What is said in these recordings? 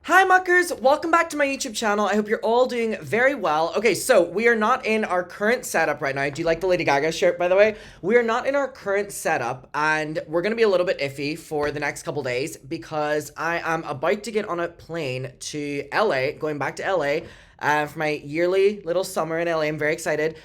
Hi muckers, welcome back to my YouTube channel. I hope you're all doing very well. Okay, so we are not in our current setup right now. Do you like the Lady Gaga shirt, by the way? We are not in our current setup, and we're gonna be a little bit iffy for the next couple days because I am about to get on a plane to LA, going back to LA. For my yearly little summer in LA. I'm very excited.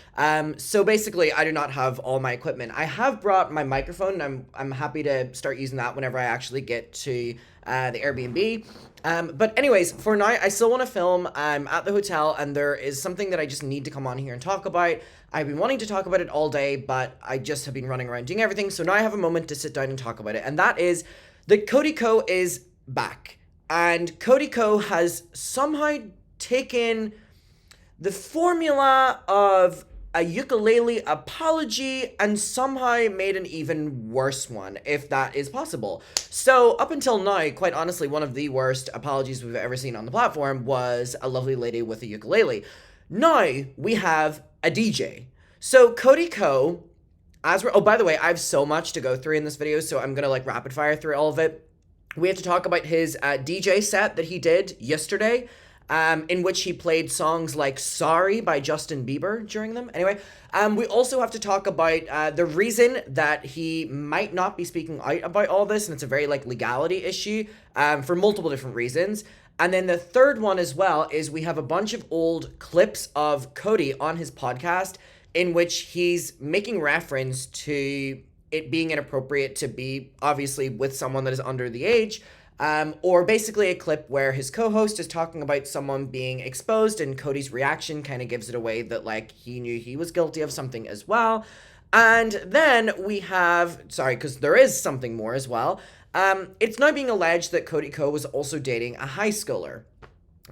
So basically, I do not have all my equipment. I have brought my microphone, and I'm happy to start using that whenever I actually get to the Airbnb. But anyways, for now, I still want to film. I'm at the hotel, and there is something that I just need to come on here and talk about. I've been wanting to talk about it all day, but I just have been running around doing everything. So now I have a moment to sit down and talk about it, and that is that Cody Co is back, and Cody Co has somehow taken the formula of a ukulele apology and somehow made an even worse one, if that is possible. So, up until now, quite honestly, one of the worst apologies we've ever seen on the platform was a lovely lady with a ukulele. Now, we have a DJ. So, Cody Co, oh, by the way, I have so much to go through in this video, so I'm gonna rapid fire through all of it. We have to talk about his DJ set that he did yesterday, in which he played songs like Sorry by Justin Bieber during them. Anyway, we also have to talk about the reason that he might not be speaking out about all this, and it's a very legality issue for multiple different reasons. And then the third one as well is we have a bunch of old clips of Cody on his podcast in which he's making reference to it being inappropriate to be obviously with someone that is under the age. Or basically a clip where his co-host is talking about someone being exposed and Cody's reaction kind of gives it away that he knew he was guilty of something as well. And then we have, sorry, because there is something more as well. It's now being alleged that Cody Co was also dating a high schooler.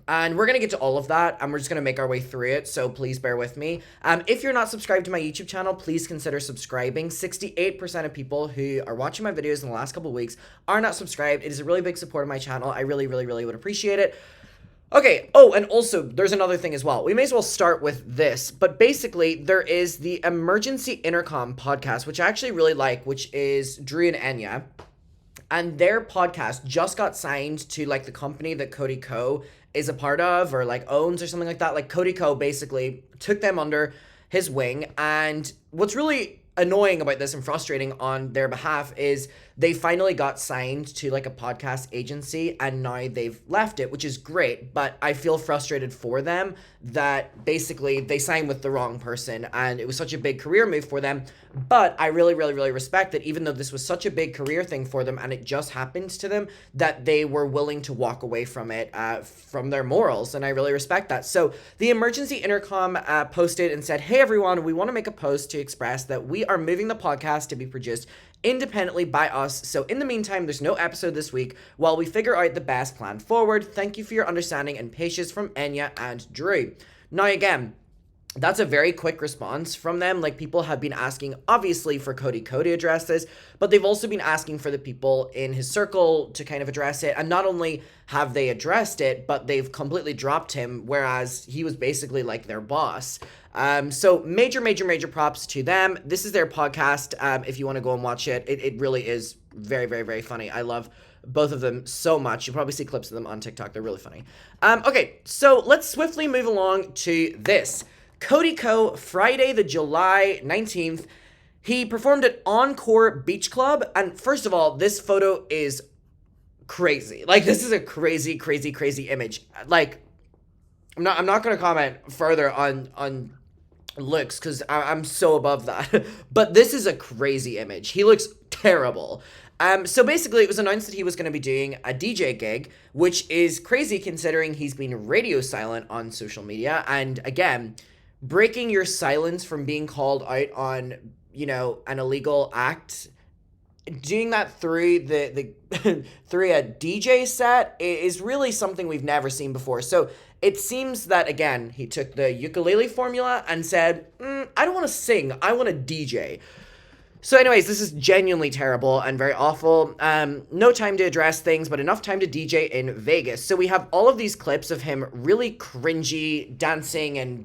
And we're going to get to all of that, and we're just going to make our way through it, so please bear with me. If you're not subscribed to my YouTube channel, please consider subscribing. 68% of people who are watching my videos in the last couple of weeks are not subscribed. It is a really big support of my channel. I really, really, really would appreciate it. Okay, oh, and also, there's another thing as well. We may as well start with this, but basically, there is the Emergency Intercom podcast, which I actually really like, which is Drew and Enya. And their podcast just got signed to the company that Cody Co is a part of or owns or something like that. Cody Co basically took them under his wing. And what's really annoying about this and frustrating on their behalf is they finally got signed to a podcast agency and now they've left it, which is great, but I feel frustrated for them that basically they signed with the wrong person and it was such a big career move for them. But I really, really, really respect that even though this was such a big career thing for them and it just happened to them, that they were willing to walk away from it, from their morals, and I really respect that. So the Emergency Intercom posted and said, "Hey everyone, we want to make a post to express that we are moving the podcast to be produced independently by us. So in the meantime, there's no episode this week while we figure out the best plan forward. Thank you for your understanding and patience from Enya and Drew." Now again, that's a very quick response from them. People have been asking, obviously, for Cody Co to address this, but they've also been asking for the people in his circle to kind of address it. And not only have they addressed it, but they've completely dropped him, whereas he was basically their boss. So major, major, major props to them. This is their podcast. If you want to go and watch it, it really is very, very, very funny. I love both of them so much. You'll probably see clips of them on TikTok. They're really funny. Okay, so let's swiftly move along to this. Cody Co, Friday, the July 19th, he performed at Encore Beach Club. And first of all, this photo is crazy. This is a crazy, crazy, crazy image. I'm not going to comment further on looks because I'm so above that. But this is a crazy image. He looks terrible. So basically, it was announced that he was going to be doing a DJ gig, which is crazy considering he's been radio silent on social media. And again, breaking your silence from being called out on, an illegal act, doing that through the through a DJ set is really something we've never seen before. So it seems that, again, he took the ukulele formula and said, I don't want to sing, I want to DJ. So anyways, this is genuinely terrible and very awful. No time to address things, but enough time to DJ in Vegas. So we have all of these clips of him really cringy dancing and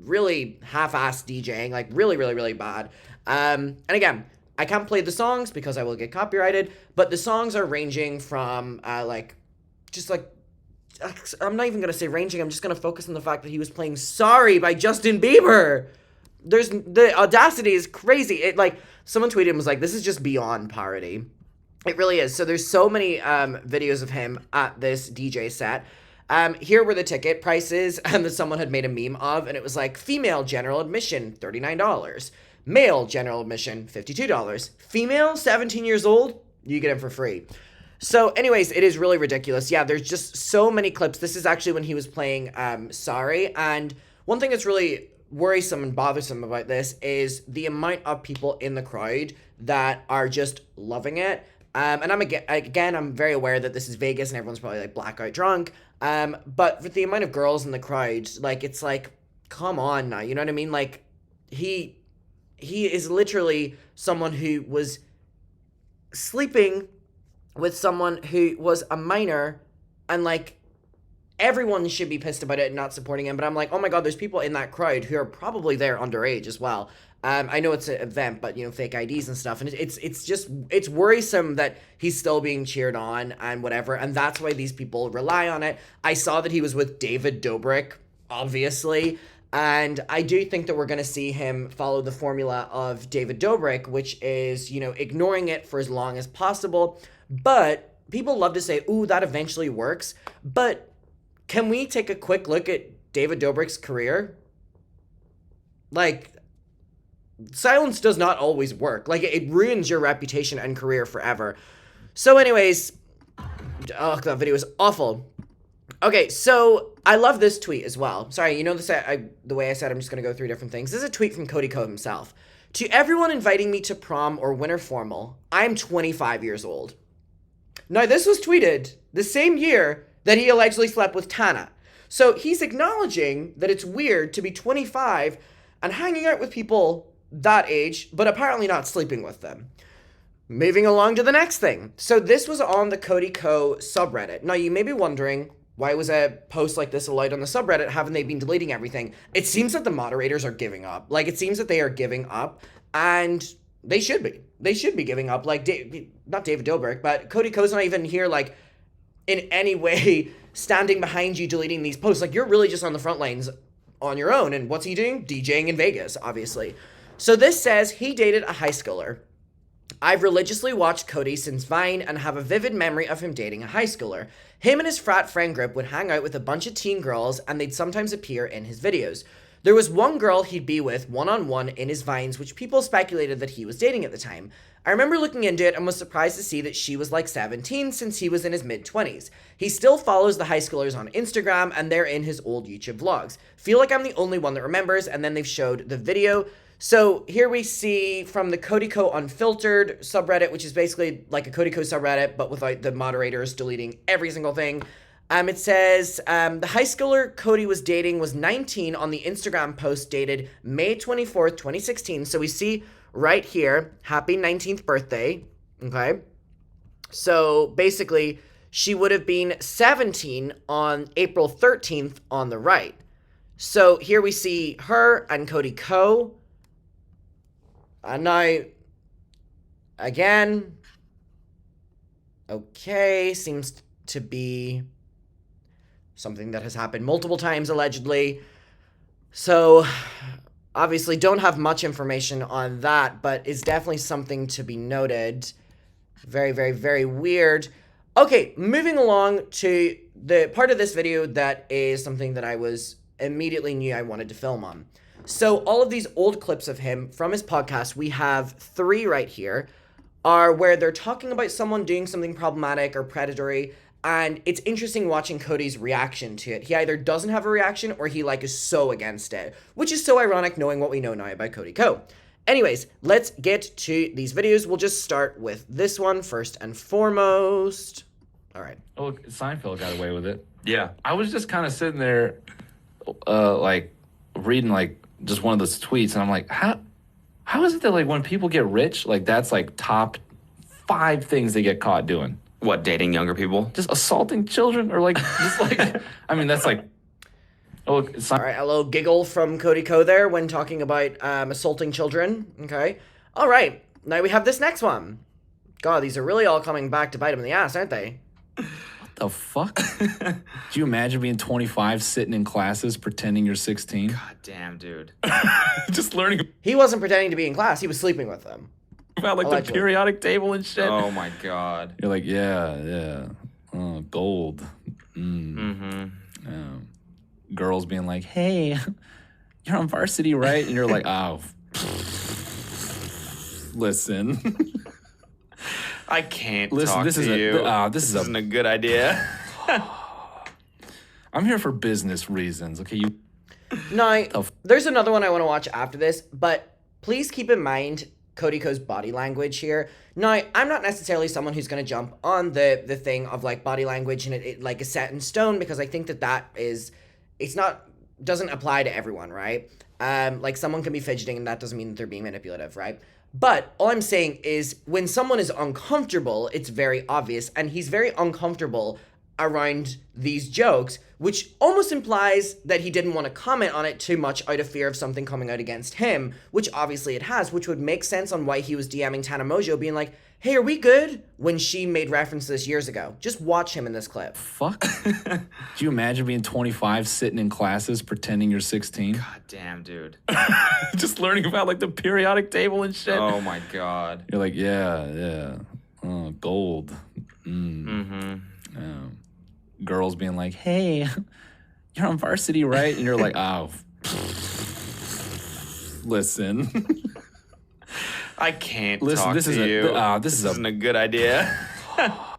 really half-assed DJing, really, really, really bad. And again, I can't play the songs because I will get copyrighted, but the songs are ranging from, just I'm not even going to say ranging. I'm just going to focus on the fact that he was playing Sorry by Justin Bieber. The audacity is crazy. It, like, someone tweeted and was like, this is just beyond parody. It really is. So there's so many videos of him at this DJ set. Here were the ticket prices that someone had made a meme of, and it was like, female general admission, $39. Male general admission, $52. Female, 17 years old, you get in for free. So anyways, it is really ridiculous. Yeah, there's just so many clips. This is actually when he was playing Sorry, and one thing that's really worrisome and bothersome about this is the amount of people in the crowd that are just loving it. And I'm very aware that this is Vegas and everyone's probably like blackout drunk. But with the amount of girls in the crowd, like, it's like, come on now, you know what I mean? Like, he is literally someone who was sleeping with someone who was a minor, and like, everyone should be pissed about it and not supporting him. But I'm like, oh my God, there's people in that crowd who are probably there underage as well. I know it's an event, but, you know, fake IDs and stuff. And it's worrisome that he's still being cheered on and whatever. And that's why these people rely on it. I saw that he was with David Dobrik, obviously. And I do think that we're going to see him follow the formula of David Dobrik, which is, you know, ignoring it for as long as possible. But people love to say, ooh, that eventually works. But can we take a quick look at David Dobrik's career? Like, silence does not always work. Like, it ruins your reputation and career forever. So anyways, oh, that video is awful. Okay, so I love this tweet as well. Sorry, you know the way I said I'm just going to go through different things. This is a tweet from Cody himself. To everyone inviting me to prom or winter formal, I'm 25 years old. Now, this was tweeted the same year that he allegedly slept with Tana. So he's acknowledging that it's weird to be 25 and hanging out with people that age, but apparently not sleeping with them. Moving along to the next thing. So this was on the Cody subreddit. Now, you may be wondering, why was a post like this allowed on the subreddit? Haven't they been deleting everything? It seems that the moderators are giving up. Like, it seems that they are giving up, and they should be. They should be giving up. Like, not David Dobrik, but Cody Co's not even here, like, in any way standing behind you deleting these posts. Like, you're really just on the front lines on your own. And what's he doing? DJing in Vegas, obviously. So this says he dated a high schooler. I've religiously watched Cody since Vine and have a vivid memory of him dating a high schooler. Him and his frat friend group would hang out with a bunch of teen girls, and they'd sometimes appear in his videos. There was one girl he'd be with one-on-one in his Vines, which people speculated that he was dating at the time. I remember looking into it and was surprised to see that she was like 17 since he was in his mid-20s. He still follows the high schoolers on Instagram, and they're in his old YouTube vlogs. Feel like I'm the only one that remembers, and then they've showed the video. So here we see from the Cody Unfiltered subreddit, which is basically like a Cody subreddit, but without the moderators deleting every single thing. It says, the high schooler Cody was dating was 19 on the Instagram post dated May 24th, 2016. So we see right here, happy 19th birthday, okay? So basically, she would have been 17 on April 13th on the right. So here we see her and Cody And now, again, okay, seems to be something that has happened multiple times, allegedly. So, obviously, don't have much information on that, but it's definitely something to be noted. Very, very, very weird. Okay, moving along to the part of this video that is something that I immediately knew I wanted to film on. So all of these old clips of him from his podcast, we have 3 right here, are where they're talking about someone doing something problematic or predatory, and it's interesting watching Cody's reaction to it. He either doesn't have a reaction or he is so against it, which is so ironic knowing what we know now about Cody Anyways, let's get to these videos. We'll just start with this one first and foremost. All right. Oh, Seinfeld got away with it. Yeah. I was just kind of sitting there, reading just one of those tweets, and I'm like, how is it that when people get rich, that's top 5 things they get caught doing? What, dating younger people? Just assaulting children, or I mean, that's all right, a little giggle from Cody there when talking about assaulting children. Okay. All right, now we have this next one. God, these are really all coming back to bite him in the ass, aren't they? The fuck? Do you imagine being 25, sitting in classes, pretending you're 16? God damn, dude. Just learning He wasn't pretending to be in class. He was sleeping with them. about like Allegedly. the periodic table and shit. Oh my god. You're like, yeah. Oh, gold. Girls being like, hey, you're on varsity, right? And you're like, oh, listen. I can't Listen, talk this to is you. this isn't a good idea. I'm here for business reasons. Okay, you. Now, there's another one I want to watch after this, but please keep in mind Cody Ko's body language here. Now, I'm not necessarily someone who's going to jump on the thing of like body language and it like is set in stone, because I think that doesn't apply to everyone, right? Like someone can be fidgeting and that doesn't mean that they're being manipulative, right? But all I'm saying is when someone is uncomfortable, it's very obvious, and he's very uncomfortable around these jokes, which almost implies that he didn't want to comment on it too much out of fear of something coming out against him, which obviously it has, which would make sense on why he was DMing Tana Mojo being like, hey, are we good? When she made reference to this years ago. Just watch him in this clip. Fuck. Do you imagine being 25, sitting in classes, pretending you're 16? God damn, dude. Just learning about like the periodic table and shit. Oh my god. You're like, yeah. Oh, gold. Girls being like, hey, you're on varsity, right? And you're like, oh, listen. I can't Listen, talk this to is you. this isn't a good idea.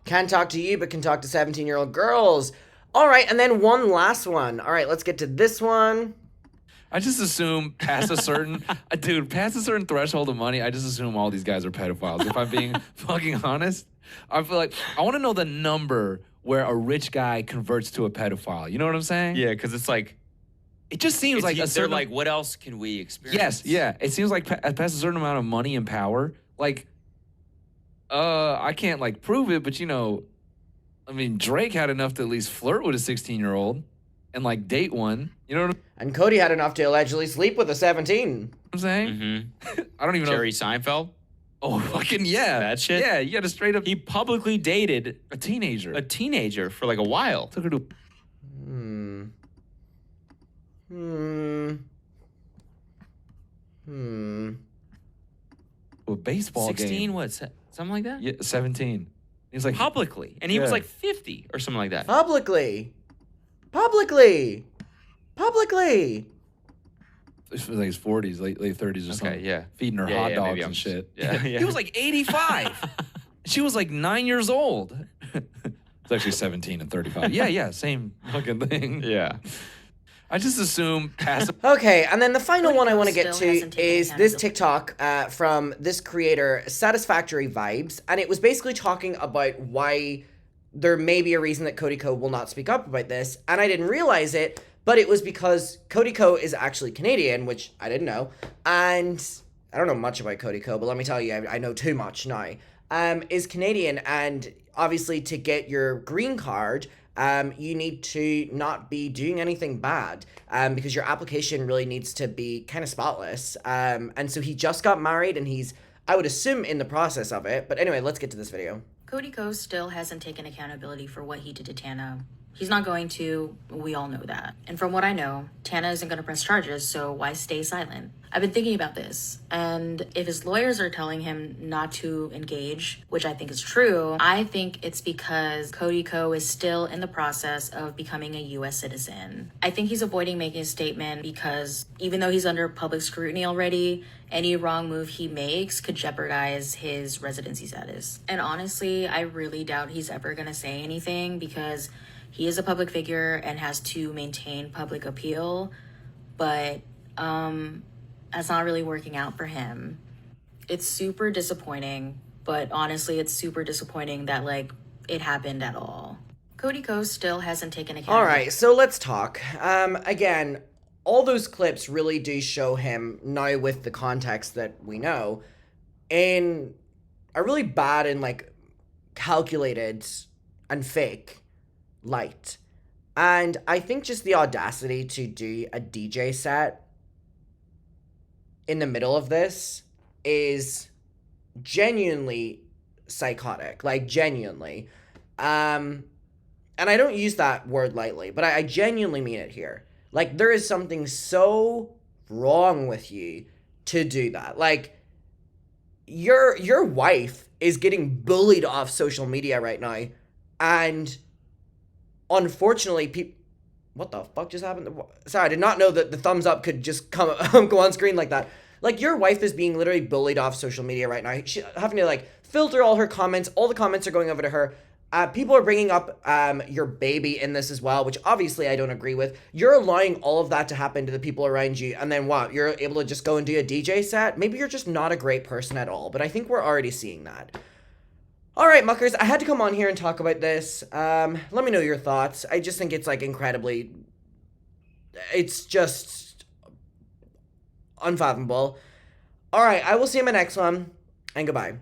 Can't talk to you, but can talk to 17-year-old girls. All right, and then one last one. All right, let's get to this one. I just assume past a certain threshold of money, I just assume all these guys are pedophiles. If I'm being fucking honest, I feel like I want to know the number where a rich guy converts to a pedophile. You know what I'm saying? Yeah, because it's like, It just seems like a they're certain. like, what else can we experience? Yes, yeah. It seems like past a certain amount of money and power, like, I can't like prove it, but you know, I mean, Drake had enough to at least flirt with a 16-year-old and like date one. You know what And Cody had enough to allegedly sleep with a 17. I'm saying? Mm-hmm. I don't even Jerry know. Seinfeld. Oh, fucking yeah. That shit? Yeah, you got to straight up He publicly dated a teenager. a teenager for like a while. Took her to. A baseball 16, game. what? Something like that? Yeah, 17. He's like, Publicly. And he was Yeah. like 50 or something like that. Publicly. It was like his 40s, late 30s or something. yeah. Feeding her Yeah, hot yeah, dogs maybe and I'm shit. just- yeah. He was like 85. She was like 9 years old. It's actually 17 and 35. Yeah, same fucking thing. Yeah. I just assume passive. Okay, and then the final Cody one I Ko want to get still to hasn't taken is this accountability. TikTok from this creator, Satisfactory Vibes, and it was basically talking about why there may be a reason that Cody Ko will not speak up about this, and I didn't realize it, but it was because Cody Ko is actually Canadian, which I didn't know, and I don't know much about Cody Ko, but let me tell you, I know too much now, is Canadian, and obviously to get your green card, you need to not be doing anything bad, because your application really needs to be kind of spotless, and so he just got married, and he's, I would assume, in the process of it, but anyway, let's get to this video. Cody Ko still hasn't taken accountability for what he did to Tana. He's not going to, we all know that. And from what I know, Tana isn't going to press charges, so why stay silent? I've been thinking about this, and if his lawyers are telling him not to engage, which I think is true, I think it's because Cody Ko is still in the process of becoming a US citizen. I think he's avoiding making a statement because even though he's under public scrutiny already, any wrong move he makes could jeopardize his residency status. And honestly, I really doubt he's ever gonna say anything because he is a public figure and has to maintain public appeal, but that's not really working out for him. It's super disappointing, but honestly, it's super disappointing that like it happened at all. Cody Ko still hasn't taken accountability. All right, so let's talk. Again, all those clips really do show him, now with the context that we know, in a really bad and like calculated and fake light. And I think just the audacity to do a DJ set in the middle of this is genuinely psychotic, like genuinely. and I don't use that word lightly, but I genuinely mean it here. Like, there is something so wrong with you to do that. Like, your wife is getting bullied off social media right now, and unfortunately, people. What the fuck just happened? Sorry, I did not know that the thumbs up could just come go on screen like that. Like, your wife is being literally bullied off social media right now. She's having to, like, filter all her comments. All the comments are going over to her. People are bringing up your baby in this as well, which obviously I don't agree with. You're allowing all of that to happen to the people around you, and then what? You're able to just go and do a DJ set? Maybe you're just not a great person at all, but I think we're already seeing that. Alright, muckers, I had to come on here and talk about this. Let me know your thoughts. I just think it's, like, incredibly... It's just... unfathomable. Alright, I will see you in my next one, and goodbye.